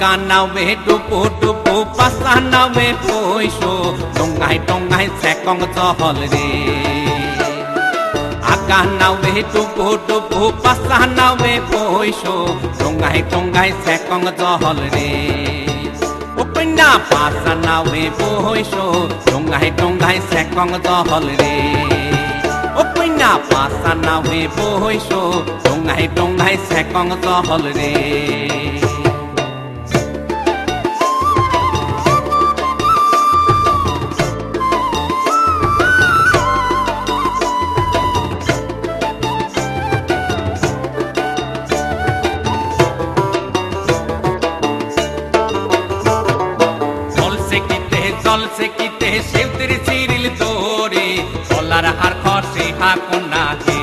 আগা নাওয়ে ডুবু ডুবু পাশা নাওয়ে পয়সো টঙ্গাই টঙ্গাই সেকং জহল রে আগা নাওয়ে ডুবু ডুবু পাশা নাওয়ে পয়সো টঙ্গাই টঙ্গাই সেকং জহল রে ও কন্যা পাশা নাওয়ে পয়সো টঙ্গাই টঙ্গাই সেকং জহল রে ও কন্যা পাশা নাওয়ে পয়সো টঙ্গাই টঙ্গাই সেকং জহল রে জল সে কিতে সেউতের চিরিল তোরে গলার হার খসে হাকনা হে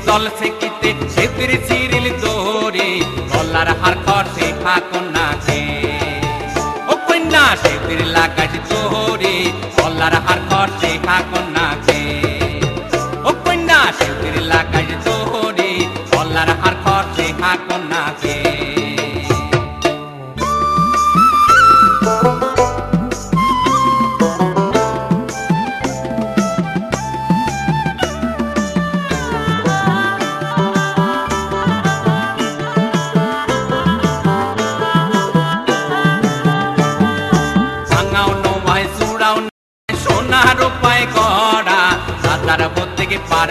জল সে কিতে সেউতের চিরিল তোরে গলার হার খসে হাকনা হে ও কন্যা সেউতের লাগাই তোরে গলার হার খসে হাকনা হে ও কন্যা সেউতের লাগাই তোরে গলার হার খসে হাকনা হে সোনার উপায় করা রাতার থেকে পার